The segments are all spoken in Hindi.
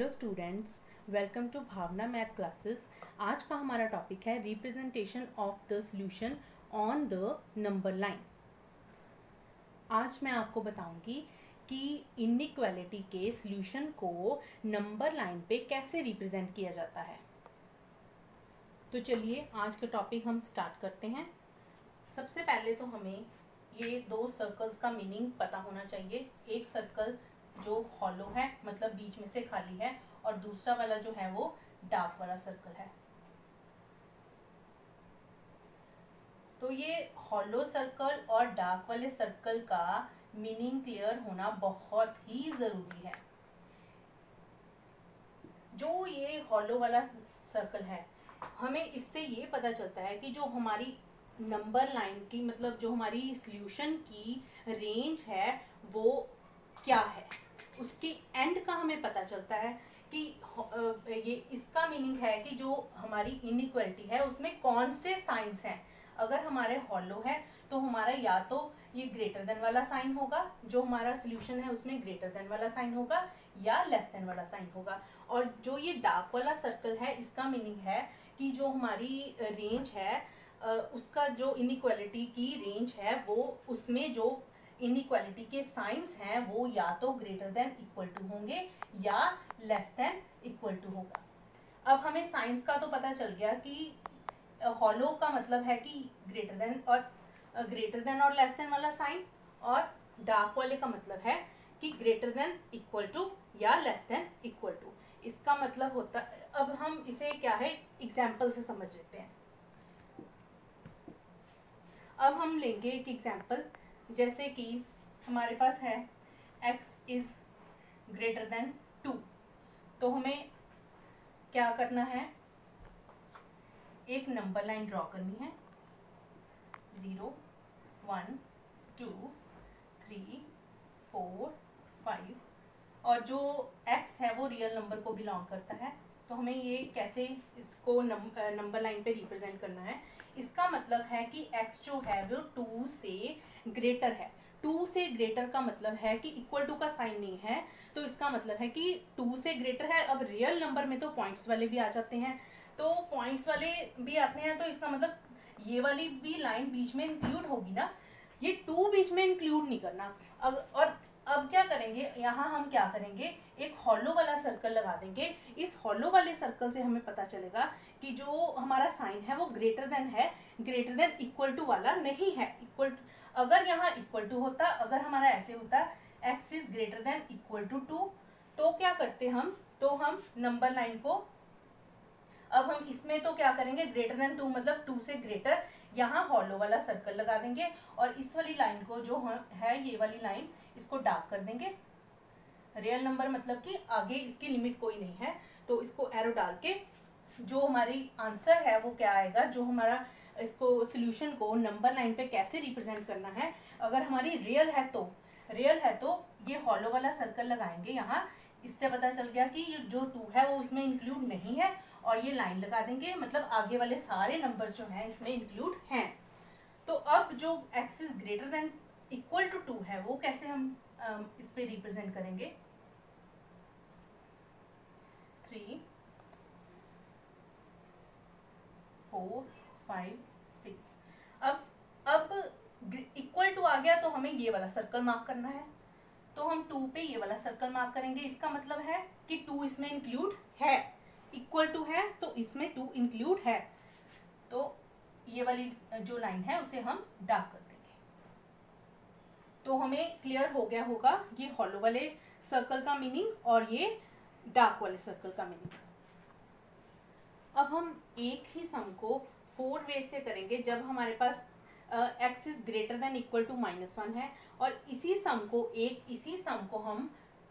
Hello students, welcome to Bhavna math classes. आज का हमारा टॉपिक है representation of the solution on the number line. आज मैं आपको बताऊंगी कि इनइक्वालिटी के सॉल्यूशन को नंबर लाइन पे कैसे रिप्रेजेंट किया जाता है। तो चलिए आज का टॉपिक हम स्टार्ट करते हैं। सबसे पहले तो हमें ये दो सर्कल्स का मीनिंग पता होना चाहिए। एक सर्कल जो हॉलो है, मतलब बीच में से खाली है, और दूसरा वाला जो है वो डार्क वाला सर्कल है। तो ये हॉलो सर्कल और डार्क वाले सर्कल का मीनिंग क्लियर होना बहुत ही जरूरी है। जो ये हॉलो वाला सर्कल है, हमें इससे ये पता चलता है कि जो हमारी नंबर लाइन की, मतलब जो हमारी सॉल्यूशन की रेंज है वो क्या है, उसकी एंड का हमें पता चलता है कि ये इसका मीनिंग है कि जो हमारी इनइक्वालिटी है उसमें कौन से साइंस हैं। अगर हमारे हॉलो है तो हमारा या तो ये ग्रेटर देन वाला साइन होगा, जो हमारा सॉल्यूशन है उसमें ग्रेटर देन वाला साइन होगा, या लेस देन वाला साइन होगा। और जो ये डार्क वाला सर्कल है, इसका मीनिंग है कि जो हमारी रेंज है, उसका जो इनइक्वालिटी की रेंज है वो, उसमें जो इनइक्वालिटी के साइंस हैं वो या तो ग्रेटर देन इक्वल टू होंगे या लेस देन इक्वल टू होगा। अब हमें साइंस का तो पता चल गया कि हॉलो का मतलब है कि ग्रेटर देन और लेस देन वाला साइन, और डार्क वाले का मतलब है कि ग्रेटर देन इक्वल टू या लेस देन इक्वल टू। इसका मतलब होता, अब हम इसे क्या है एग्जाम्पल से समझ लेते हैं। अब हम लेंगे एक एग्जाम्पल, जैसे कि हमारे पास है x इज ग्रेटर देन 2। तो हमें क्या करना है, एक नंबर लाइन ड्रॉ करनी है। 0 1 2 3 4 5, और जो x है वो रियल नंबर को बिलोंग करता है। तो हमें ये कैसे इसको नंबर लाइन पे रिप्रेजेंट करना है। इसका मतलब है कि x जो है वो 2 से ग्रेटर है। 2 से ग्रेटर का मतलब है कि इक्वल टू का साइन नहीं है, तो इसका मतलब है कि 2 से ग्रेटर है। अब रियल नंबर में तो पॉइंट्स वाले भी आ जाते हैं, तो पॉइंट्स वाले भी आते हैं, तो इसका मतलब ये वाली भी लाइन बीच में इंक्लूड होगी ना, ये 2 बीच में इंक्लूड नहीं करना। और अब क्या करेंगे, यहाँ हम क्या करेंगे, एक हॉलो वाला सर्कल लगा देंगे। इस हॉलो वाले सर्कल से हमें पता चलेगा कि जो हमारा साइन है वो ग्रेटर देन है, ग्रेटर देन इक्वल टू वाला नहीं है। अगर यहाँ इक्वल टू होता, अगर हमारा ऐसे होता x is greater than equal to 2, तो क्या करते हम, तो हम नंबर लाइन को, अब हम इसमें तो क्या करेंगे, ग्रेटर देन 2 मतलब 2 से ग्रेटर, यहाँ हॉलो वाला सर्कल लगा देंगे, और इस वाली लाइन को जो है ये वाली लाइन, इसको डार्क कर देंगे। रियल नंबर मतलब कि आगे इसकी लिमिट कोई नहीं है, तो इसको एरो डाल के जो हमारी आंसर है वो क्या आएगा, जो हमारा इसको सॉल्यूशन को नंबर लाइन पे कैसे रिप्रेजेंट करना है। अगर हमारी रियल है तो ये हॉलो वाला सर्कल लगाएंगे यहाँ। इससे पता चल गया कि जो 2 है वो उसमें इंक्लूड नहीं है, और ये लाइन लगा देंगे, मतलब आगे वाले सारे नंबर्स जो हैं इसमें इंक्लूड हैं। तो अब जो x is greater than equal to 2 है वो कैसे हम इस पे रिप्रेजेंट करेंगे। 3 4 5 6। अब इक्वल टू आ गया तो हमें ये वाला सर्कल मार्क करना है, तो हम 2 पे ये वाला सर्कल मार्क करेंगे। इसका मतलब है कि 2 इसमें इंक्लूड है, इक्वल टू है तो इसमें 2 इंक्लूड है, तो ये वाली जो लाइन है उसे हम डार्क कर देंगे। तो हमें क्लियर हो गया होगा ये हॉलो वाले सर्कल का मीनिंग और ये डार्क वाले सर्कल का मीनिंग। अब हम एक ही सम को 4 वे से करेंगे जब हमारे पास x is greater than equal to -1 है, और इसी सम को हम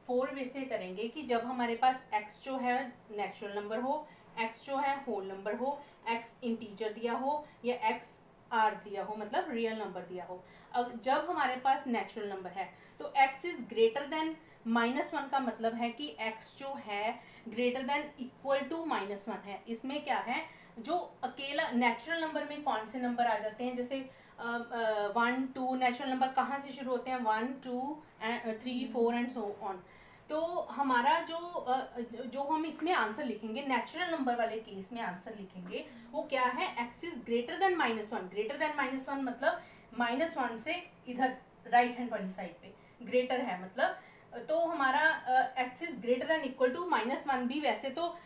4 वे से करेंगे कि जब हमारे पास x जो है नेचुरल नंबर हो, x जो है होल नंबर हो, x इंटीजर दिया हो, या x आर दिया हो, मतलब रियल नंबर दिया हो। जब हमारे पास नेचुरल नंबर है तो x इज ग्रेटर देन -1 का मतलब है कि x जो है ग्रेटर देन इक्वल टू -1 है। इसमें क्या है, जो अकेला नेचुरल नंबर में कौन से नंबर आ जाते हैं, जैसे 1 2 नेचुरल नंबर कहाँ से शुरू होते हैं, 1 2 3 4 एंड सो ऑन। तो हमारा जो हम इसमें आंसर लिखेंगे नेचुरल नंबर वाले केस में आंसर लिखेंगे वो क्या है, x is greater than -1। Greater than -1 मतलब -1 से इधर राइट हैंड वाली साइड पे ग्रेटर है मतलब, तो हमारा x is greater than equal to -1 भी वैसे तो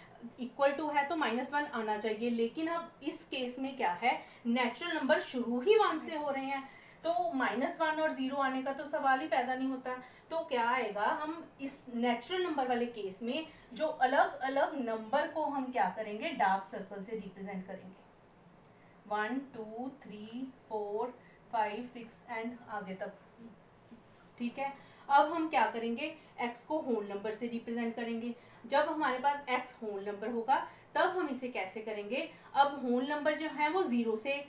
इक्वल टू है तो -1 आना चाहिए, लेकिन अब इस केस में क्या है, नेचुरल नंबर शुरू ही 1 से हो रहे हैं तो -1 और 0 आने का तो सवाल ही पैदा नहीं होता। तो क्या आएगा, हम इस नेचुरल नंबर वाले केस में जो अलग अलग नंबर को हम क्या करेंगे, डार्क सर्कल से रिप्रेजेंट करेंगे, 1 2 3 4 5 6 एंड आगे तक। ठीक है, अब हम क्या करेंगे, x को होल नंबर से रिप्रेजेंट करेंगे। जब हमारे पास x होल नंबर होगा तब हम इसे कैसे करेंगे, अब होल नंबर जो है वो 0 से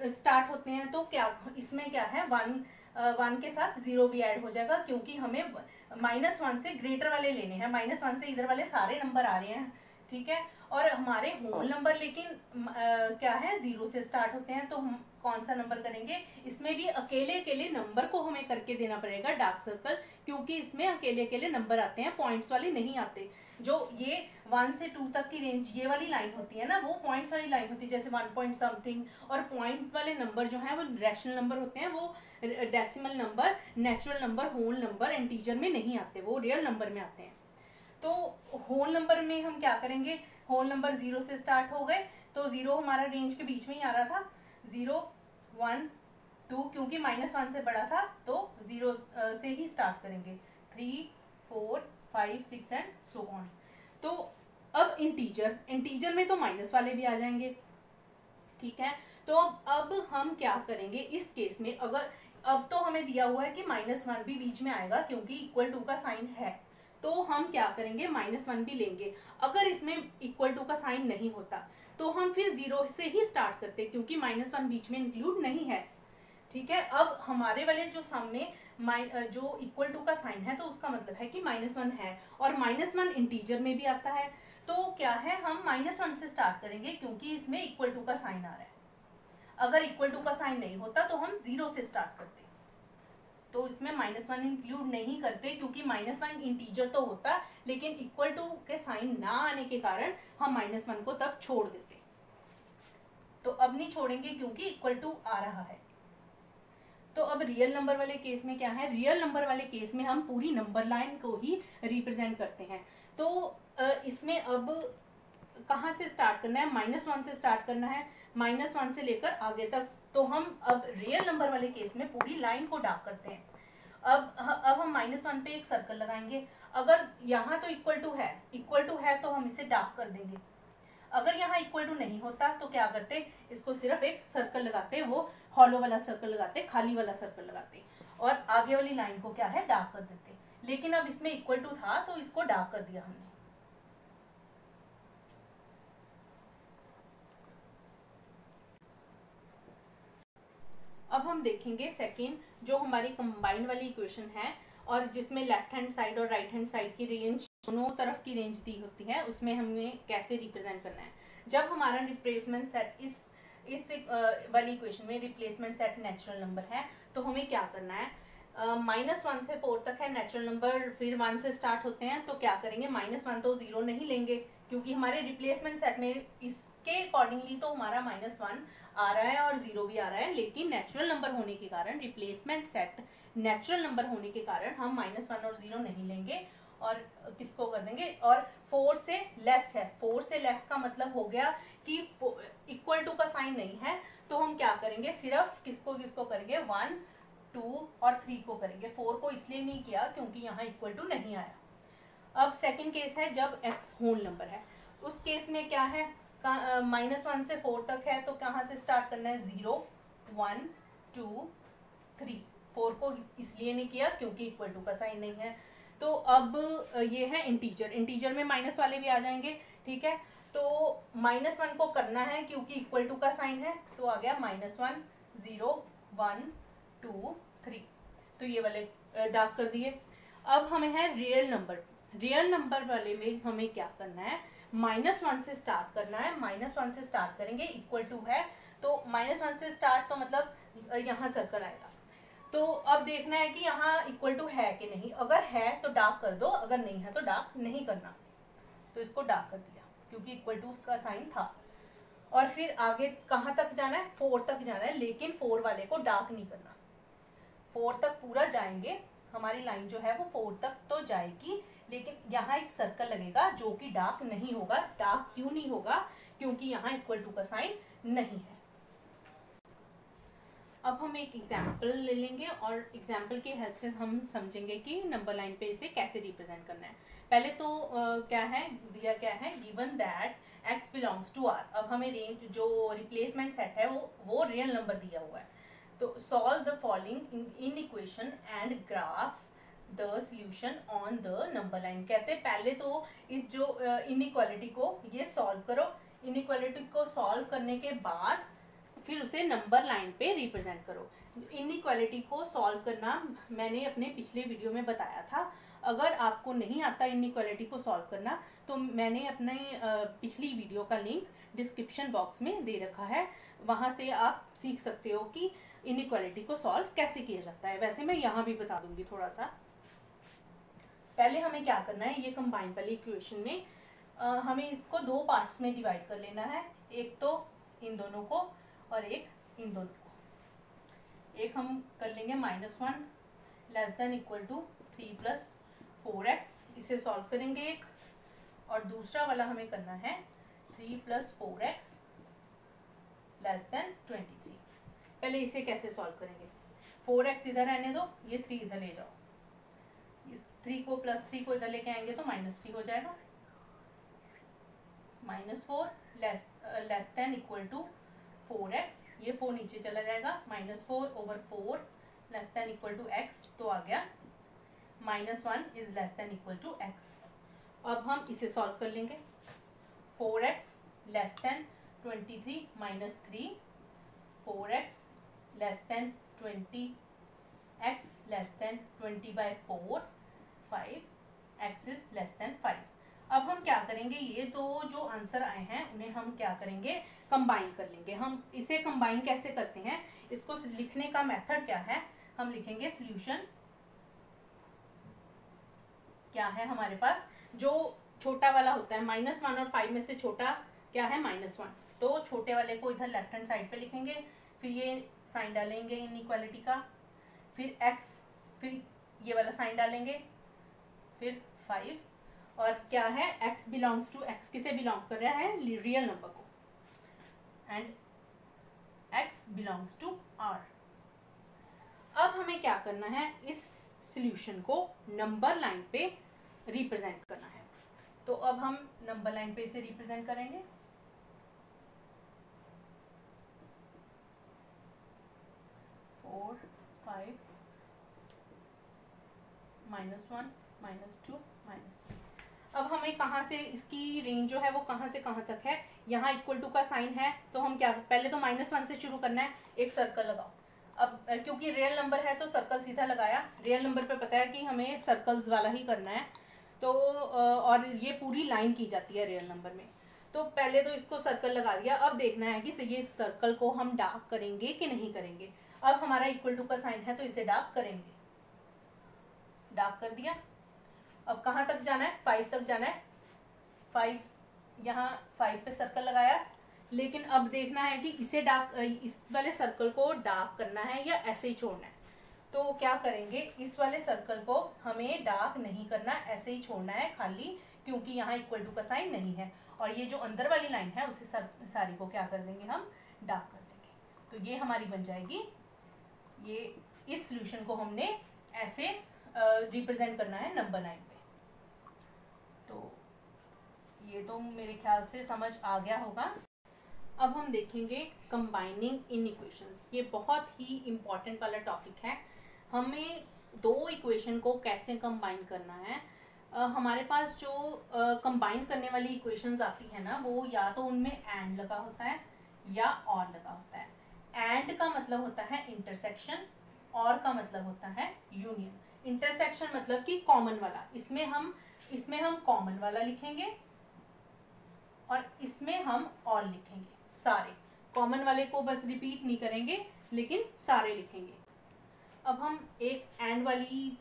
स्टार्ट होते हैं, तो क्या इसमें क्या है, 1 के साथ 0 भी ऐड हो जाएगा क्योंकि हमें -1 से ग्रेटर वाले लेने हैं, -1 से इधर वाले सारे नंबर आ रहे हैं। ठीक है, और हमारे होल नंबर लेकिन क्या है, 0 से स्टार्ट होते हैं, तो हम कौन सा नंबर करेंगे, इसमें भी अकेले अकेले नंबर को हमें करके देना पड़ेगा डार्क सर्कल, क्योंकि इसमें अकेले अकेले नंबर आते हैं, पॉइंट्स वाले नहीं आते। जो ये 1 से 2 तक की रेंज ये वाली लाइन होती है ना, वो पॉइंट्स वाली लाइन होती है, जैसे 1 पॉइंट समथिंग, और पॉइंट वाले नंबर जो है वो रैशनल नंबर होते हैं, वो decimal number, natural number, whole number, integer में नहीं आते, वो रियल नंबर में आते हैं। तो होल नंबर में हम क्या करेंगे, होल नंबर 0 से स्टार्ट हो गए, तो 0 हमारा रेंज के बीच में ही आ रहा था, 0 1 2, क्योंकि -1 से बड़ा था तो 0 से ही स्टार्ट करेंगे, 3 4 5 6 एंड सो ऑन। तो अब इंटीजर में तो माइनस वाले भी आ जाएंगे। ठीक है, तो अब हम क्या करेंगे इस केस में, अगर अब तो हमें दिया हुआ है कि -1 भी बीच में आएगा क्योंकि इक्वल टू का साइन है, तो हम क्या करेंगे, -1 भी लेंगे। अगर इसमें इक्वल टू का साइन नहीं होता तो हम फिर 0 से ही स्टार्ट करते क्योंकि -1 बीच में इंक्लूड नहीं है। ठीक है, अब हमारे वाले जो सामने जो इक्वल टू का साइन है तो उसका मतलब है कि -1 है, और -1 इंटीजर में भी आता है, तो क्या है, हम -1 से स्टार्ट करेंगे क्योंकि इसमें इक्वल टू का साइन आ रहा है। अगर इक्वल टू का साइन नहीं होता तो हम 0 से स्टार्ट करते, तो इसमें -1 इंक्लूड नहीं करते क्योंकि -1 इंटीजर तो होता, लेकिन इक्वल टू के साइन ना आने के कारण हम -1 को तब छोड़ देते। तो अब नहीं छोड़ेंगे क्योंकि इक्वल टू आ रहा है। तो अब रियल नंबर वाले केस में क्या है, रियल नंबर वाले केस में हम पूरी नंबर लाइन को ही रिप्रेजेंट करते हैं। तो इसमें अब कहाँ से स्टार्ट करना है, -1 से स्टार्ट करना है, -1 से लेकर आगे तक। तो हम अब रियल नंबर वाले केस में पूरी लाइन को डार्क करते हैं। अब हम -1 पे एक सर्कल लगाएंगे, अगर यहाँ तो इक्वल टू है तो हम इसे डार्क कर देंगे। अगर यहाँ इक्वल टू नहीं होता तो क्या करते, इसको सिर्फ एक सर्कल लगाते, वो हॉलो वाला सर्कल लगाते, खाली वाला सर्कल लगाते, और आगे वाली लाइन को क्या है, डार्क कर देते। लेकिन अब इसमें इक्वल टू था तो इसको डार्क कर दिया हमने। अब हम देखेंगे सेकेंड, जो हमारी कंबाइन वाली इक्वेशन है और जिसमें लेफ्ट हैंड साइड और राइट हैंड साइड की रेंज, दोनों तरफ की रेंज दी होती है, उसमें हमें कैसे रिप्रेजेंट करना है। जब हमारा रिप्लेसमेंट सेट इस वाली इक्वेशन में रिप्लेसमेंट सेट नेचुरल नंबर है तो हमें क्या करना है, -1 से 4 तक है नेचुरल नंबर, फिर 1 से स्टार्ट होते हैं, तो क्या करेंगे, -1 तो 0 नहीं लेंगे क्योंकि हमारे रिप्लेसमेंट सेट में इसके अकॉर्डिंगली तो हमारा -1 आ रहा है और 0 भी आ रहा है, लेकिन नेचुरल नंबर होने के कारण, रिप्लेसमेंट सेट नेचुरल नंबर होने के कारण हम -1 और 0 नहीं लेंगे और किसको कर देंगे, और 4 से लेस है, 4 से लेस का मतलब हो गया कि इक्वल टू का साइन नहीं है, तो हम क्या करेंगे, सिर्फ किसको करेंगे, 1 2 और 3 को करेंगे। 4 को इसलिए नहीं किया क्योंकि यहाँ इक्वल टू नहीं आया। अब सेकंड केस है जब x होल नंबर है, उस केस में क्या है, -1 से 4 तक है, तो कहाँ से स्टार्ट करना है, 0 1 2 3। 4 को इसलिए नहीं किया क्योंकि इक्वल टू का साइन नहीं है। तो अब ये है इंटीजर में माइनस वाले भी आ जाएंगे। ठीक है, तो -1 को करना है क्योंकि इक्वल टू का साइन है, तो आ गया -1 0 1 2 3, तो ये वाले डार्क कर दिए। अब हमें है रियल नंबर वाले में हमें क्या करना है, -1 से स्टार्ट करना है, -1 से स्टार्ट करेंगे, इक्वल टू है तो -1 से स्टार्ट, तो मतलब यहाँ सर्कल आएगा, तो अब देखना है कि यहाँ इक्वल टू है कि नहीं, अगर है तो डार्क कर दो, अगर नहीं है तो डार्क नहीं करना। तो इसको डार्क कर दिया क्योंकि इक्वल टू का साइन था। और फिर आगे कहाँ तक जाना है, 4 तक जाना है, लेकिन 4 वाले को डार्क नहीं करना। 4 तक पूरा जाएंगे, हमारी लाइन जो है वो 4 तक तो जाएगी, लेकिन यहाँ एक सर्कल लगेगा जो कि डार्क नहीं होगा। डार्क क्यों नहीं होगा, क्योंकि यहाँ इक्वल टू का साइन नहीं है। अब हम एक एग्जाम्पल ले लेंगे और एग्जाम्पल की हेल्प से हम समझेंगे कि नंबर लाइन पे इसे कैसे रिप्रेजेंट करना है। पहले तो क्या है दिया, क्या है given that x belongs to r। अब हमें रेंज जो रिप्लेसमेंट सेट है वो रियल नंबर दिया हुआ है। तो solve the following in equation and graph the solution on the number line. कहते हैं पहले तो इस जो इनइक्वालिटी को ये सॉल्व करो। इनइक्वालिटी को सॉल्व करने के बाद फिर उसे नंबर लाइन पे रिप्रेजेंट करो। इनइक्वालिटी को सॉल्व करना मैंने अपने पिछले वीडियो में बताया था। अगर आपको नहीं आता इनइक्वालिटी को सॉल्व करना तो मैंने अपने पिछली वीडियो का लिंक डिस्क्रिप्शन बॉक्स में दे रखा है, वहाँ से आप सीख सकते हो कि इनइक्वालिटी को सॉल्व कैसे किया जाता है। वैसे मैं यहाँ भी बता दूंगी थोड़ा सा। पहले हमें क्या करना है, ये कंबाइन वाली इक्वेशन में हमें इसको 2 पार्ट्स में डिवाइड कर लेना है। एक तो इन दोनों को और एक इन दोनों को। एक हम कर लेंगे -1 less than equal to 3 + 4x, इसे सॉल्व करेंगे एक। और दूसरा वाला हमें करना है 3 + 4x लेस देन 23। पहले इसे कैसे सॉल्व करेंगे, 4x इधर रहने दो, ये 3 इधर ले जाओ। इस 3 को +3 को इधर लेके आएंगे तो -3 हो जाएगा। -4 less than equal to 4x, ये 4 नीचे चला जाएगा। -4/4 less than equal to x, तो आ गया -1 is less than equal to x। अब हम इसे सॉल्व कर लेंगे। 4x less than 23 -3, 4x less than 20x less than 20/4, 5x is less than 5। अब हम क्या करेंगे, ये दो जो आंसर आए हैं उन्हें हम क्या करेंगे, कंबाइन कर लेंगे। हम इसे कंबाइन कैसे करते हैं, इसको लिखने का मेथड क्या है, हम लिखेंगे सॉल्यूशन। क्या है हमारे पास, जो छोटा वाला होता है -1 और 5 में से छोटा क्या है, -1, तो छोटे वाले को इधर लेफ्ट हैंड साइड पे लिखेंगे। फिर ये साइन डालेंगे इनइक्वालिटी का, फिर x, फिर ये वाला साइन डालेंगे, फिर 5। और क्या है, x बिलोंग्स टू, x किसे बिलोंग कर रहा है, रियल नंबर को, and x belongs to r। अब हमें क्या करना है, इस सॉल्यूशन को नंबर लाइन पे रिप्रेजेंट करना है। तो अब हम नंबर लाइन पे इसे रिप्रेजेंट करेंगे। -1 -2 -3। अब हमें कहाँ से इसकी रेंज जो है वो कहाँ से कहाँ तक है, यहाँ इक्वल टू का साइन है तो हम क्या, पहले तो -1 से शुरू करना है। एक सर्कल लगाओ। अब क्योंकि रियल नंबर है तो सर्कल सीधा लगाया। रियल नंबर पे पता है कि हमें सर्कल्स वाला ही करना है, तो और ये पूरी लाइन की जाती है रियल नंबर में। तो पहले तो इसको सर्कल लगा दिया। अब देखना है कि ये सर्कल को हम डार्क करेंगे कि नहीं करेंगे। अब हमारा इक्वल टू का साइन है तो इसे डार्क करेंगे। डार्क कर दिया। अब कहाँ तक जाना है, 5 तक जाना है। 5, यहाँ 5 पे सर्कल लगाया। लेकिन अब देखना है कि इसे डार्क, इस वाले सर्कल को डार्क करना है या ऐसे ही छोड़ना है। तो क्या करेंगे, इस वाले सर्कल को हमें डार्क नहीं करना, ऐसे ही छोड़ना है खाली, क्योंकि यहाँ इक्वल टू का साइन नहीं है। और ये जो अंदर वाली लाइन है उसे सारी को क्या कर देंगे, हम डार्क कर देंगे। तो ये हमारी बन जाएगी, ये इस सॉल्यूशन को हमने ऐसे रिप्रेजेंट करना है नंबर लाइन पे। तो ये तो मेरे ख्याल से समझ आ गया होगा। अब हम देखेंगे कंबाइनिंग इन इक्वेशंस। ये बहुत ही इम्पॉर्टेंट वाला टॉपिक है। हमें 2 इक्वेशन को कैसे कंबाइन करना है। हमारे पास जो कंबाइन करने वाली इक्वेशंस आती है ना, वो या तो उनमें एंड लगा होता है या और लगा होता है। एंड का मतलब होता है इंटरसेक्शन, और का मतलब होता है यूनियन। इंटरसेक्शन मतलब कि कॉमन वाला, इसमें हम कॉमन वाला लिखेंगे और इसमें हम और लिखेंगे। सारे कॉमन वाले को बस रिपीट नहीं करेंगे, लेकिन सारे लिखेंगे। अब हम एक एंड वाली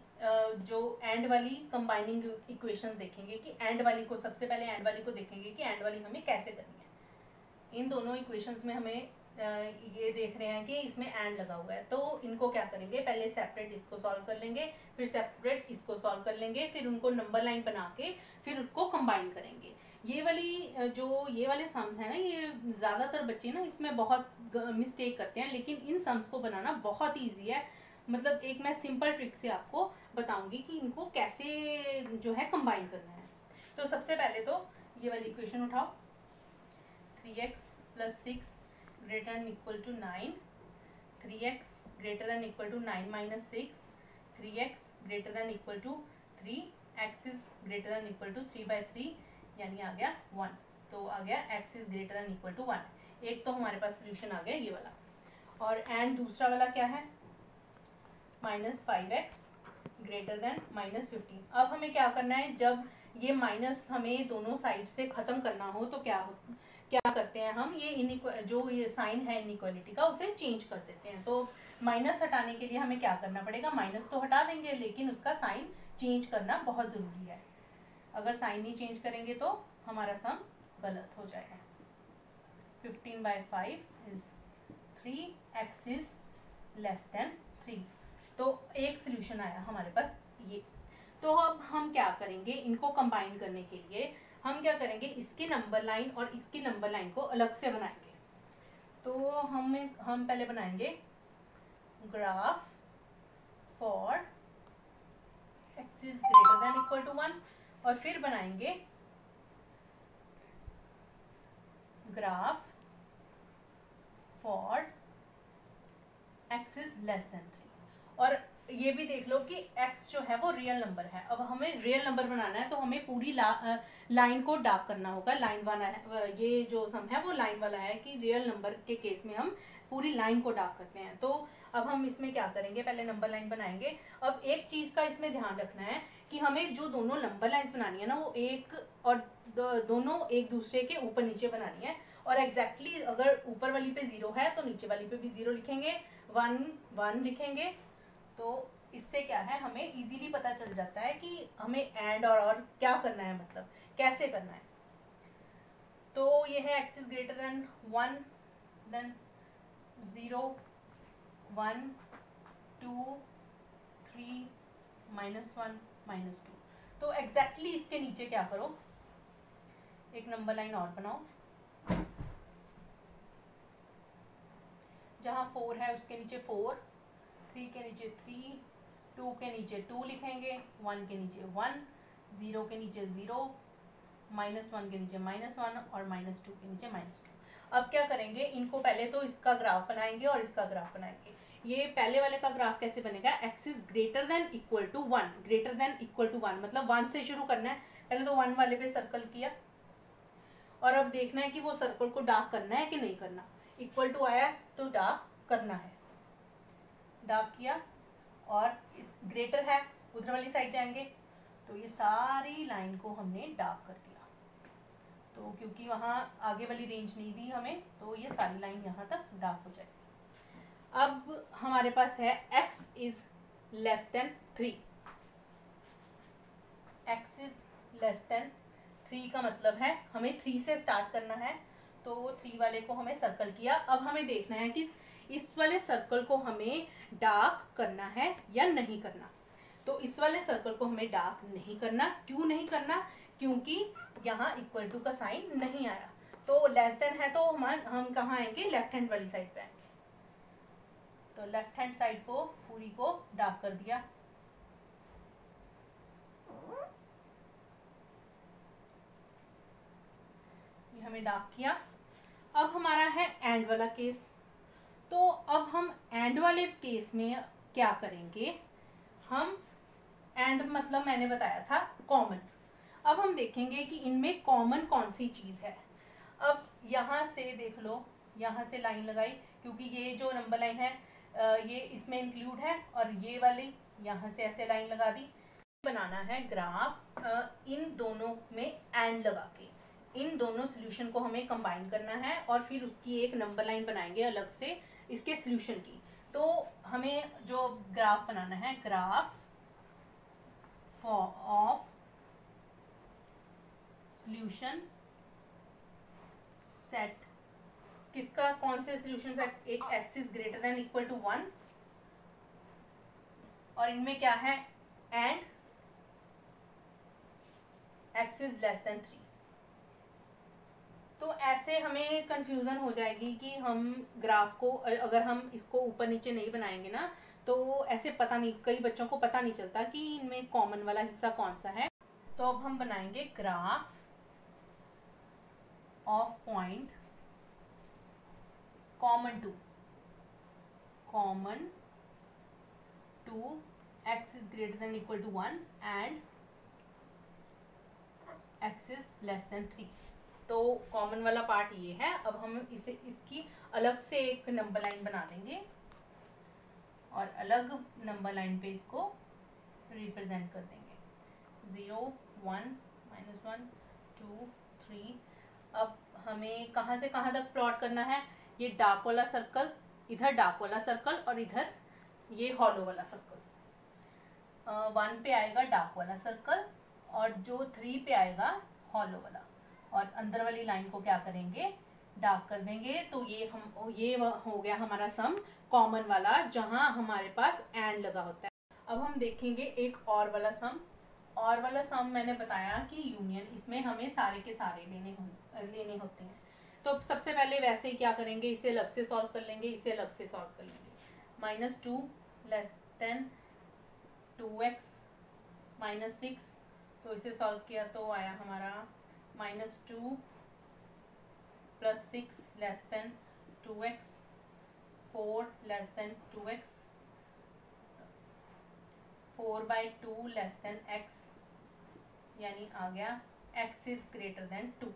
जो एंड वाली कंबाइनिंग इक्वेशन देखेंगे कि एंड वाली को, सबसे पहले एंड वाली को देखेंगे कि एंड वाली हमें कैसे करनी है। इन दोनों इक्वेशंस में हमें ये देख रहे हैं कि इसमें एंड लगा हुआ है, तो इनको क्या करेंगे, पहले सेपरेट इसको सॉल्व कर लेंगे, फिर सेपरेट इसको सॉल्व कर लेंगे, फिर उनको नंबर लाइन बना के फिर उसको कंबाइन करेंगे। ये वाले सम्स है ना, ये ज़्यादातर बच्चे ना इसमें बहुत मिस्टेक करते हैं, लेकिन इन सम्स को बनाना बहुत ईजी है। मतलब एक मैं सिंपल ट्रिक से आपको बताऊंगी कि इनको कैसे जो है कंबाइन करना है। तो सबसे पहले तो ये वाली इक्वेशन उठाओ, 3x + 6 greater than equal to 9, 3x greater than equal to 9 minus 6, 3x greater than equal to 3, x is greater than equal to 3/3, यानी आ गया 1। तो आ गया x is greater than equal to 1। एक तो हमारे पास सोल्यूशन आ गया ये वाला। और एंड दूसरा वाला क्या है, -5x greater than -15। अब हमें क्या करना है, जब ये माइनस हमें दोनों साइड से खत्म करना हो तो क्या करते हैं हम, ये साइन है इनइक्वालिटी का उसे चेंज कर देते हैं। तो माइनस हटाने के लिए हमें क्या करना पड़ेगा, माइनस तो हटा देंगे लेकिन उसका साइन चेंज करना बहुत ज़रूरी है। अगर साइन नहीं चेंज करेंगे तो हमारा सम गलत हो जाएगा। 15/5 is 3, x is less than 3। तो एक सोल्यूशन आया हमारे पास ये। तो अब हम क्या करेंगे, इनको कंबाइन करने के लिए हम क्या करेंगे, इसकी नंबर लाइन और इसकी नंबर लाइन को अलग से बनाएंगे। तो हम पहले बनाएंगे graph for x is greater than equal to 1 और फिर बनाएंगे graph for x is less than 3। और ये भी देख लो कि x जो है वो रियल नंबर है। अब हमें रियल नंबर बनाना है तो हमें पूरी लाइन को डार्क करना होगा। लाइन वाला है ये जो सम है वो लाइन वाला है कि रियल नंबर के केस में हम पूरी लाइन को डार्क करते हैं। तो अब हम इसमें क्या करेंगे, पहले नंबर लाइन बनाएंगे। अब एक चीज़ का इसमें ध्यान रखना है कि हमें जो दोनों नंबर लाइन्स बनानी है ना वो एक और दोनों एक दूसरे के ऊपर नीचे बनानी है। और एग्जैक्टली अगर ऊपर वाली पे 0 है तो नीचे वाली पे भी 0 लिखेंगे, 1 लिखेंगे। तो इससे क्या है, हमें इजीली पता चल जाता है कि हमें एंड और क्या करना है, मतलब कैसे करना है। तो ये है x is greater than 1, then 0, 1, 2, 3, -1, -2। तो एग्जैक्टली इसके नीचे क्या करो, एक नंबर लाइन और बनाओ। जहाँ 4 है उसके नीचे 4, 3 के नीचे 3, 2 के नीचे 2 लिखेंगे, 1 के नीचे 1, 0 के नीचे 0, -1 के नीचे -1 और -2 के नीचे -2। अब क्या करेंगे, इनको पहले तो इसका ग्राफ बनाएंगे और इसका ग्राफ बनाएंगे। ये पहले वाले का ग्राफ कैसे बनेगा, x is greater than equal to 1, greater than equal to 1 मतलब 1 से शुरू करना है। पहले तो 1 वाले पे सर्कल किया और अब देखना है कि वो सर्कल को डार्क करना है कि नहीं करना। इक्वल टू आया तो डार्क करना है, डार्क किया। और ग्रेटर है उधर वाली साइड जाएंगे तो ये सारी लाइन को हमने डार्क कर दिया। तो क्योंकि वहाँ आगे वाली रेंज नहीं दी हमें तो ये सारी लाइन यहाँ तक डार्क हो जाएगी। अब हमारे पास है x is less than 3। x is less than 3 का मतलब है हमें 3 से स्टार्ट करना है। तो 3 वाले को हमें सर्कल किया। अब हमें देखना है कि इस वाले सर्कल को हमें डार्क करना है या नहीं करना। तो इस वाले सर्कल को हमें डार्क नहीं करना। क्यों नहीं करना, क्योंकि यहाँ इक्वल टू का साइन नहीं आया। तो लेस देन है तो हम कहाँ आएंगे, लेफ्ट हैंड वाली साइड पे आएंगे। तो लेफ्ट हैंड साइड को पूरी को डार्क कर दिया। ये हमें डार्क किया। अब हमारा है एंड वाला केस। तो अब हम एंड वाले केस में क्या करेंगे, हम एंड मतलब मैंने बताया था कॉमन। अब हम देखेंगे कि इनमें कॉमन कौन सी चीज़ है। अब यहाँ से देख लो, यहाँ से लाइन लगाई क्योंकि ये जो नंबर लाइन है ये इसमें इंक्लूड है और ये वाली यहाँ से ऐसे लाइन लगा दी। बनाना है ग्राफ इन दोनों में एंड लगा के। इन दोनों सोल्यूशन को हमें कंबाइन करना है और फिर उसकी एक नंबर लाइन बनाएंगे अलग से इसके सोल्यूशन की। तो हमें जो ग्राफ बनाना है, ग्राफ ऑफ सॉल्यूशन सेट, किसका, कौन से सॉल्यूशन सेट, एक x is greater than equal to 1 और इनमें क्या है and x is less than 3। तो ऐसे हमें कंफ्यूजन हो जाएगी कि हम ग्राफ को, अगर हम इसको ऊपर नीचे नहीं बनाएंगे ना, तो ऐसे पता नहीं, कई बच्चों को पता नहीं चलता कि इनमें कॉमन वाला हिस्सा कौन सा है। तो अब हम बनाएंगे graph of point common to x is greater than equal to 1 and x is less than 3। तो कॉमन वाला पार्ट ये है। अब हम इसे, इसकी अलग से एक नंबर लाइन बना देंगे और अलग नंबर लाइन पे इसको रिप्रेजेंट कर देंगे, 0 1 -1 2 3। अब हमें कहाँ से कहाँ तक प्लॉट करना है, ये डार्क वाला सर्कल, इधर डार्क वाला सर्कल और इधर ये हॉलो वाला सर्कल। 1 पे आएगा डार्क वाला सर्कल और जो 3 पे आएगा हॉलो वाला, और अंदर वाली लाइन को क्या करेंगे, डार्क कर देंगे। तो ये हो गया हमारा सम कॉमन वाला, जहां हमारे पास एंड लगा होता है। अब हम देखेंगे एक और वाला सम। और वाला सम मैंने बताया कि यूनियन, इसमें हमें सारे के सारे लेने होते हैं। तो सबसे पहले वैसे ही क्या करेंगे, इसे अलग से सॉल्व कर लेंगे, इसे अलग से सॉल्व कर लेंगे। -2 लेस देन 2x -6, तो इसे सॉल्व किया तो आया हमारा -2 + 6 less than 2x, 4 less than 2x, 4/2 less than x, यानी आ गया x इज ग्रेटर देन 2।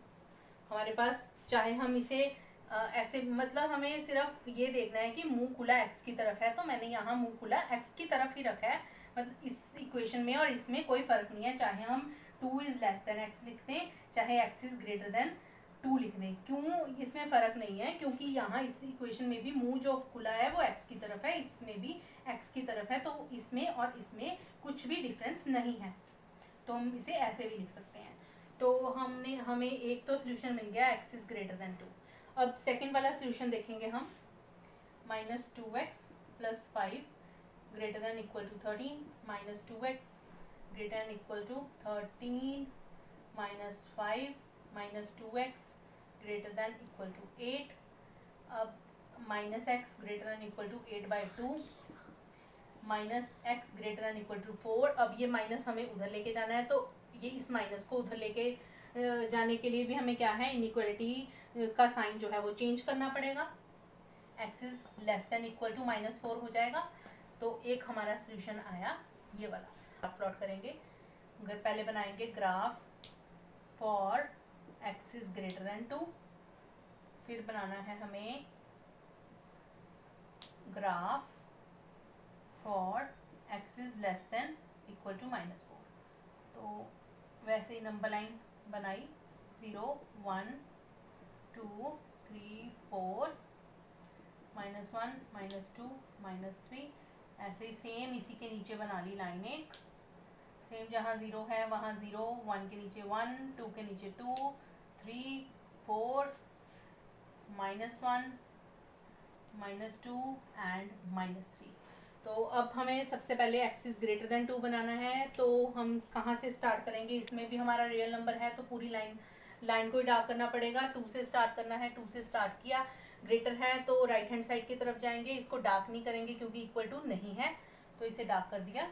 हमारे पास चाहे हम इसे ऐसे, मतलब हमें सिर्फ ये देखना है कि मुंह खुला x की तरफ है, तो मैंने यहाँ मुंह खुला x की तरफ ही रखा है। मतलब इस इक्वेशन में और इसमें कोई फर्क नहीं है, चाहे हम 2 इज लेस देन x लिख दें, चाहे x इज ग्रेटर देन 2 लिख दें। क्यों इसमें फ़र्क नहीं है, क्योंकि यहाँ इस इक्वेशन में भी मुंह जो खुला है वो x की तरफ है, इसमें भी x की तरफ है, तो इसमें और इसमें कुछ भी डिफरेंस नहीं है। तो हम इसे ऐसे भी लिख सकते हैं। तो हमें एक तो सोल्यूशन मिल गया x इज ग्रेटर देन 2। अब सेकेंड वाला सोल्यूशन देखेंगे हम, -2x + 5 greater than equal to 13, -2x greater than equal to 13 -5 -2x greater than equal to 8। अब -x greater than equal to 8/2 -x greater than equal to 4। अब ये माइनस हमें उधर लेके जाना है, तो ये इस माइनस को उधर लेके जाने के लिए भी हमें क्या है, इनइक्वालिटी का साइन जो है वो चेंज करना पड़ेगा। x is less than equal to -4 हो जाएगा। तो एक हमारा सोल्यूशन आया ये वाला। आप प्लॉट करेंगे, अगर पहले बनाएंगे graph for x is greater than 2, फिर बनाना है हमें graph for x is less than equal to -4। तो वैसे ही नंबर लाइन बनाई, 0 1 2 3 4 -1 -2 -3, ऐसे ही सेम इसी के नीचे बना ली लाइन एक, सेम जहाँ 0 है वहाँ 0, 1 के नीचे 1, 2 के नीचे 2, 3 4 -1 -2 एंड -3। तो अब हमें सबसे पहले x इज ग्रेटर देन 2 बनाना है। तो हम कहाँ से स्टार्ट करेंगे, इसमें भी हमारा रियल नंबर है, तो पूरी लाइन को ही डार्क करना पड़ेगा। 2 से स्टार्ट करना है, 2 से स्टार्ट किया, ग्रेटर है तो राइट हैंड साइड की तरफ जाएंगे, इसको डार्क नहीं करेंगे क्योंकि इक्वल टू नहीं है, तो इसे डार्क कर दिया।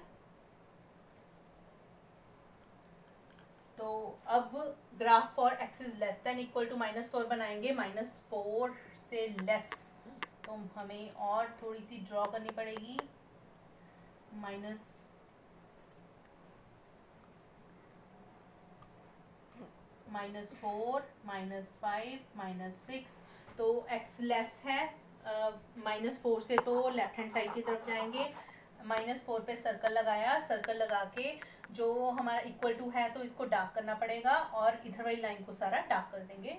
तो अब graph for x is less than equal to -4 बनाएंगे, -4 से लेस, तो हमें और थोड़ी सी ड्रॉ करनी पड़ेगी। -4 -5 -6, तो x लेस है -4 से, तो लेफ्ट हैंड साइड की तरफ जाएंगे। -4 पे सर्कल लगाया, सर्कल लगा के जो हमारा इक्वल टू है तो इसको डार्क करना पड़ेगा और इधर वाली लाइन को सारा डार्क कर देंगे।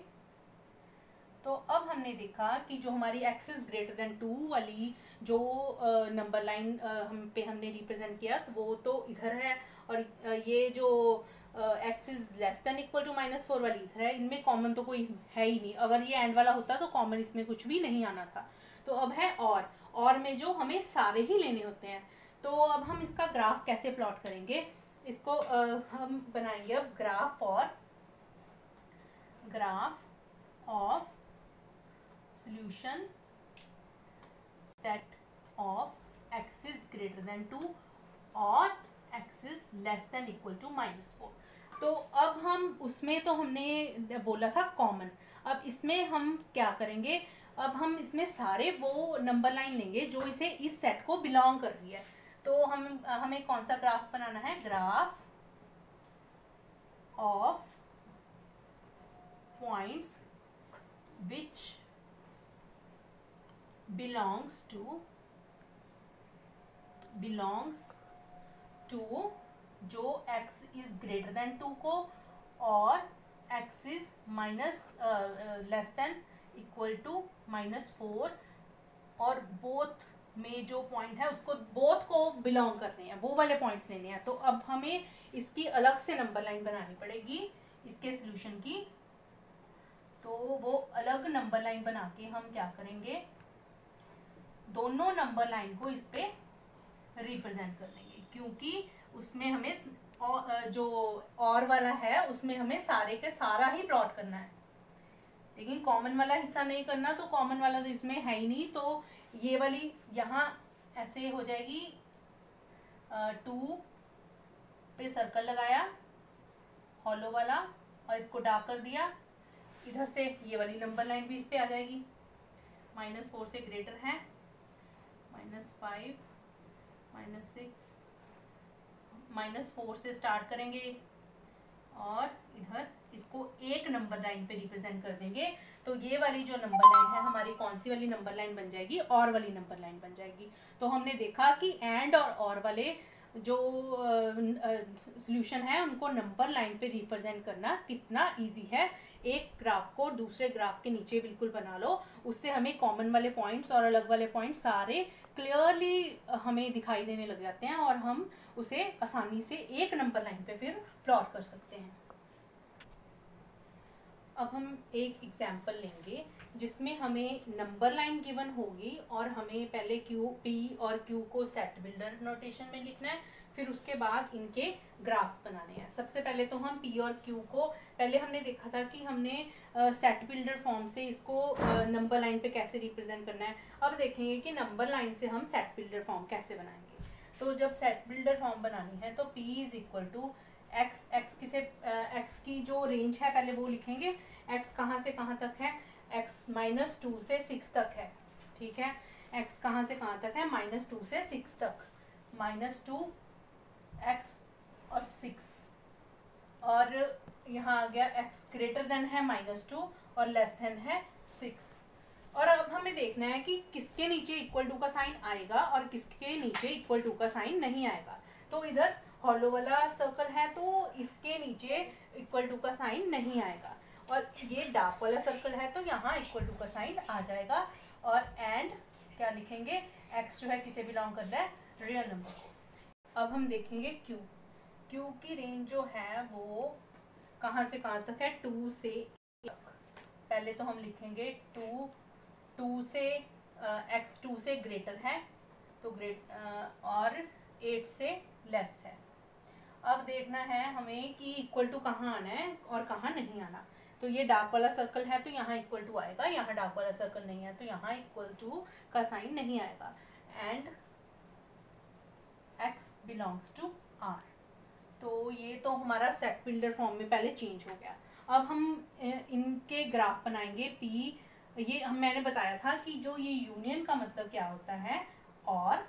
तो अब हमने देखा कि जो हमारी x इज ग्रेटर देन 2 वाली जो नंबर लाइन हम पे हमने रिप्रेजेंट किया तो वो तो इधर है, और ये जो x is less than equal to -4 वाली इधर है। इनमें कॉमन तो कोई है ही नहीं, अगर ये एंड वाला होता तो कॉमन इसमें कुछ भी नहीं आना था। तो अब है और में जो हमें सारे ही लेने होते हैं। तो अब हम इसका ग्राफ कैसे प्लॉट करेंगे, इसको हम बनाएंगे अब graph of solution set of x is greater than 2 और x is less than equal to -4। तो अब हम उसमें तो हमने बोला था कॉमन, अब इसमें हम क्या करेंगे, अब हम इसमें सारे वो नंबर लाइन लेंगे जो इसे इस सेट को बिलोंग कर रही है। तो हमें कौन सा ग्राफ बनाना है, graph of points which belongs to जो x is greater than 2 को और x is less than equal to -4 और बोथ में जो पॉइंट है उसको बोथ को बिलोंग करने हैं, वो वाले पॉइंट्स लेने हैं। तो अब हमें इसकी अलग से नंबर लाइन बनानी पड़ेगी इसके सॉल्यूशन की। तो वो अलग नंबर लाइन बना के हम क्या करेंगे, दोनों नंबर लाइन को इस पे रिप्रेजेंट कर देंगे, क्योंकि उसमें हमें जो और वाला है उसमें हमें सारे के सारा ही प्लॉट करना है, लेकिन कॉमन वाला हिस्सा नहीं करना। तो कॉमन वाला तो इसमें है ही नहीं, तो ये वाली यहाँ ऐसे हो जाएगी, 2 पे सर्कल लगाया हॉलो वाला और इसको डार्क कर दिया। इधर से ये वाली नंबर लाइन भी इस पे आ जाएगी, -4 से ग्रेटर है, -5 -6 -4 से स्टार्ट करेंगे और इधर इसको एक नंबर लाइन पे रिप्रेजेंट कर देंगे। तो ये वाली जो नंबर लाइन है हमारी कौन सी वाली नंबर लाइन बन जाएगी, और वाली नंबर लाइन बन जाएगी। तो हमने देखा कि एंड और वाले जो सॉल्यूशन है उनको नंबर लाइन पे रिप्रेजेंट करना कितना इजी है। एक ग्राफ को दूसरे ग्राफ के नीचे बिल्कुल बना लो, उससे हमें कॉमन वाले पॉइंट्स और अलग वाले पॉइंट्स सारे क्लियरली हमें दिखाई देने लग जाते हैं और हम उसे आसानी से एक नंबर लाइन पे फिर प्लॉट कर सकते हैं। अब हम एक एग्जाम्पल लेंगे जिसमें हमें नंबर लाइन गिवन होगी और हमें पहले P और Q को सेट बिल्डर नोटेशन में लिखना है, फिर उसके बाद इनके ग्राफ्स बनाने हैं। सबसे पहले तो हम P और Q को, पहले हमने देखा था कि हमने सेट बिल्डर फॉर्म से इसको नंबर लाइन पे कैसे रिप्रेजेंट करना है। अब देखेंगे कि नंबर लाइन से हम सेट बिल्डर फॉर्म कैसे बनाएंगे। तो जब सेट बिल्डर फॉर्म बनानी है तो P is equal to x की जो रेंज है पहले वो लिखेंगे। x कहाँ से कहाँ तक है, x -2 से 6 तक है, ठीक है। x कहाँ से कहाँ तक है, -2 से 6 तक, -2 x और 6, और यहाँ आ गया x ग्रेटर देन है -2 और लेस देन है 6। और अब हमें देखना है कि किसके नीचे इक्वल टू का साइन आएगा और किसके नीचे इक्वल टू का साइन नहीं आएगा। तो इधर हॉलो वाला सर्कल है तो इसके नीचे इक्वल टू का साइन नहीं आएगा, और ये डार्क वाला सर्कल है तो यहाँ इक्वल टू का साइन आ जाएगा। और एंड क्या लिखेंगे, x जो है किसे बिलोंग कर रहा है, रियल नंबर को। अब हम देखेंगे Q की रेंज जो है वो कहाँ से कहाँ तक है, 2 से 8 तक। पहले तो हम लिखेंगे 2 से x 2 से ग्रेटर है तो और 8 से लेस है। अब देखना है हमें कि इक्वल टू कहाँ आना है और कहाँ नहीं आना। तो ये डार्क वाला सर्कल है तो यहाँ इक्वल टू आएगा, यहाँ डार्क वाला सर्कल नहीं है तो यहाँ इक्वल टू का साइन नहीं आएगा। And x belongs to r। तो ये तो हमारा सेट बिल्डर फॉर्म में पहले चेंज हो गया। अब हम इनके ग्राफ बनाएंगे P। ये मैंने बताया था कि जो ये यूनियन का मतलब क्या होता है, और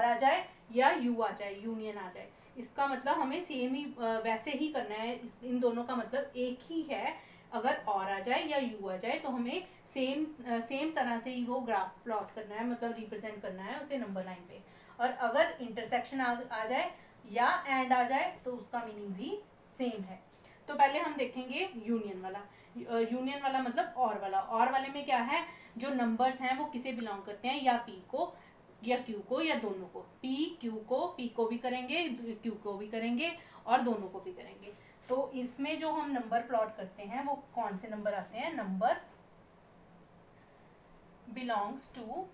आ जाए या यू आ जाए, यूनियन आ जाए, इसका मतलब हमें सेम ही वैसे ही करना है। इन दोनों का मतलब एक ही है। अगर और आ जाए या यू आ जाए तो हमें सेम तरह से ही वो ग्राफ प्लॉट करना है, मतलब रिप्रेजेंट करना है उसे नंबर लाइन पे। और अगर इंटरसेक्शन आ जाए या एंड आ जाए तो उसका मीनिंग भी सेम है। तो पहले हम देखेंगे यूनियन वाला। यूनियन वाला मतलब और वाला। और वाले में क्या है, जो नंबर्स हैं वो किसे बिलोंग करते हैं, या पी को या क्यू को या दोनों को। पी को भी करेंगे, क्यू को भी करेंगे और दोनों को भी करेंगे। तो इसमें जो हम नंबर प्लॉट करते हैं वो कौन से नंबर आते हैं, नंबर बिलोंग्स टू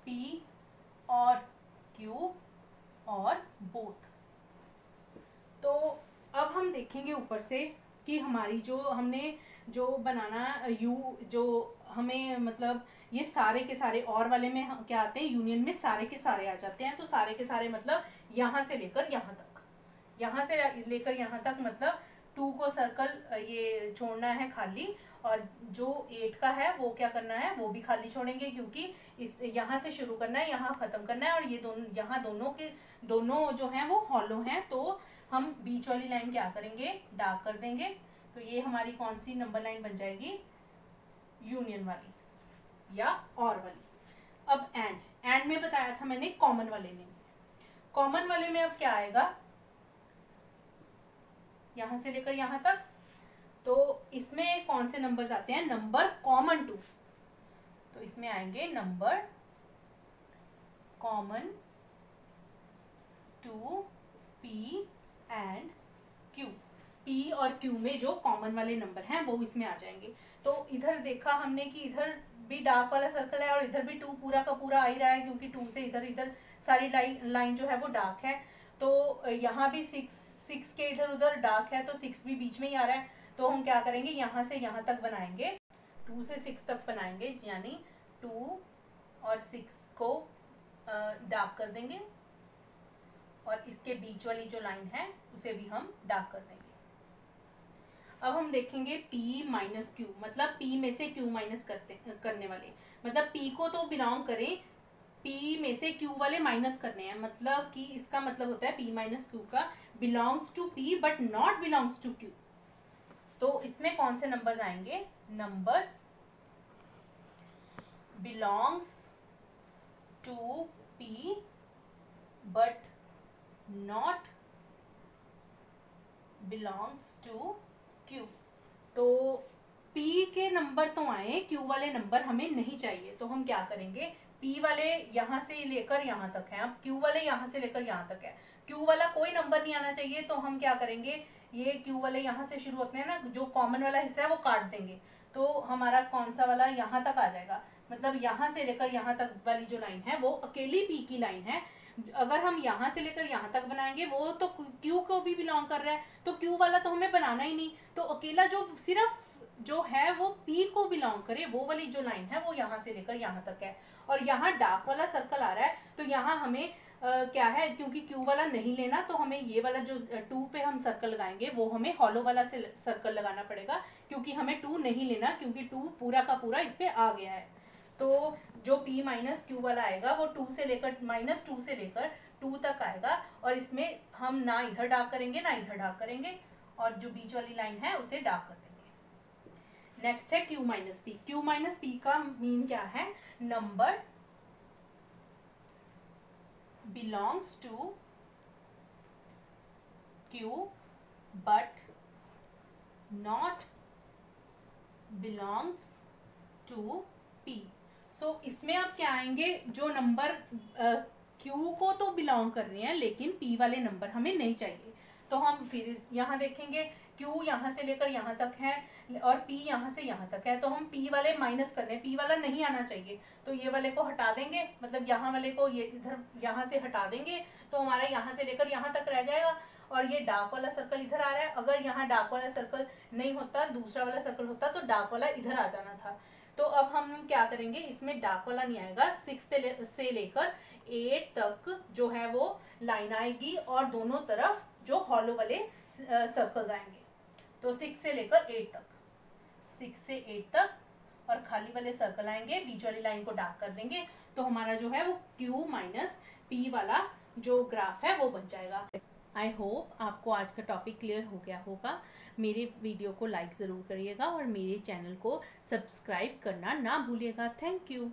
पी और क्यू और बोथ। तो अब हम देखेंगे ऊपर से कि हमारी जो हमने जो बनाना जो हमें मतलब ये सारे के सारे और वाले में क्या आते हैं, यूनियन में सारे के सारे आ जाते हैं। तो सारे के सारे मतलब यहाँ से लेकर यहाँ तक, यहाँ से लेकर यहाँ तक मतलब 2 को सर्कल ये छोड़ना है खाली, और जो 8 का है वो क्या करना है, वो भी खाली छोड़ेंगे, क्योंकि इस यहाँ से शुरू करना है, यहाँ खत्म करना है। और ये दोनों यहाँ दोनों जो हैं वो हॉलो हैं, तो हम बीच वाली लाइन क्या करेंगे, डार्क कर देंगे। तो ये हमारी कौन सी नंबर लाइन बन जाएगी, यूनियन वाली या और वाली। अब एंड में बताया था मैंने कॉमन वाले में। कॉमन वाले में अब क्या आएगा, यहां से लेकर यहां तक। तो इसमें कौन से नंबर्स आते हैं, नंबर कॉमन टू। तो इसमें आएंगे number common to P and Q. P और क्यू में जो कॉमन वाले नंबर हैं वो इसमें आ जाएंगे। तो इधर देखा हमने कि इधर भी डार्क वाला सर्कल है और इधर भी 2 पूरा का पूरा आ ही रहा है, क्योंकि 2 से इधर सारी लाइन जो है वो डार्क है। तो यहाँ भी 6 के इधर उधर डार्क है, तो 6 भी बीच में ही आ रहा है। तो हम क्या करेंगे, यहाँ से यहाँ तक बनाएंगे, 2 से 6 तक बनाएंगे, यानी 2 और 6 को डार्क कर देंगे, और इसके बीच वाली जो लाइन है उसे भी हम डार्क कर देंगे। अब हम देखेंगे P माइनस क्यू, मतलब P में से Q माइनस करने वाले, मतलब P को तो बिलोंग करें, P में से Q वाले माइनस करने हैं। मतलब कि इसका मतलब होता है P माइनस क्यू का belongs to P but not belongs to Q। तो इसमें कौन से नंबर्स आएंगे, numbers belongs to P but not belongs to Q। तो P के नंबर तो आए, Q वाले नंबर हमें नहीं चाहिए। तो हम क्या करेंगे, P वाले यहाँ से लेकर यहाँ तक है, अब Q वाले यहाँ से लेकर यहाँ तक है, Q वाला कोई नंबर नहीं आना चाहिए। तो हम क्या करेंगे, ये Q वाले यहाँ से शुरू होते हैं ना, जो कॉमन वाला हिस्सा है वो काट देंगे। तो हमारा कौन सा वाला यहाँ तक आ जाएगा, मतलब यहाँ से लेकर यहाँ तक वाली जो लाइन है वो अकेली P की लाइन है। अगर हम यहाँ से लेकर यहाँ तक बनाएंगे, वो तो Q को भी बिलोंग कर रहा है, तो Q वाला तो हमें बनाना ही नहीं। तो अकेला जो सिर्फ जो है वो P को बिलोंग करे, वो वाली जो लाइन है वो यहाँ से लेकर यहाँ तक है। और यहाँ डार्क वाला सर्कल आ रहा है, तो यहाँ हमें क्या है, क्योंकि Q वाला नहीं लेना, तो हमें ये वाला जो 2 पे हम सर्कल लगाएंगे वो हमें हॉलो वाला से सर्कल लगाना पड़ेगा, क्योंकि हमें 2 नहीं लेना, क्योंकि 2 पूरा का पूरा इस पे आ गया है। तो जो P माइनस क्यू वाला आएगा वो 2 से लेकर -2 से लेकर 2 तक आएगा, और इसमें हम ना इधर डार्क करेंगे ना इधर डार्क करेंगे, और जो बीच वाली लाइन है उसे डार्क कर देंगे। नेक्स्ट है Q minus P. Q minus P का मीन क्या है, number belongs to Q but not belongs to P। So इसमें अब क्या आएंगे, जो नंबर Q को तो बिलोंग कर रहे हैं लेकिन P वाले नंबर हमें नहीं चाहिए। तो हम फिर यहाँ देखेंगे, Q यहाँ से लेकर यहाँ तक है और P यहाँ से यहाँ तक है, तो हम P वाले माइनस करने, P वाला नहीं आना चाहिए, तो ये वाले को हटा देंगे, मतलब यहाँ वाले को ये इधर यहाँ से हटा देंगे, तो हमारा यहाँ से लेकर यहाँ तक रह जाएगा। और ये डार्क वाला सर्कल इधर आ रहा है, अगर यहाँ डार्क वाला सर्कल नहीं होता, दूसरा वाला सर्कल होता, तो डार्क वाला इधर आ जाना था। तो अब हम क्या करेंगे, इसमें डार्क वाला नहीं आएगा, 6 से लेकर 8 तक जो है वो लाइन आएगी, और दोनों तरफ जो हॉलो वाले सर्कल्स आएंगे। तो 6 से लेकर 8 तक, 6 से 8 तक, और खाली वाले सर्कल आएंगे, बीच वाली लाइन को डार्क कर देंगे, तो हमारा जो है वो Q माइनस P वाला जो ग्राफ है वो बन जाएगा। आई होप आपको आज का टॉपिक क्लियर हो गया होगा। मेरे वीडियो को लाइक ज़रूर करिएगा और मेरे चैनल को सब्सक्राइब करना ना भूलिएगा। Thank you.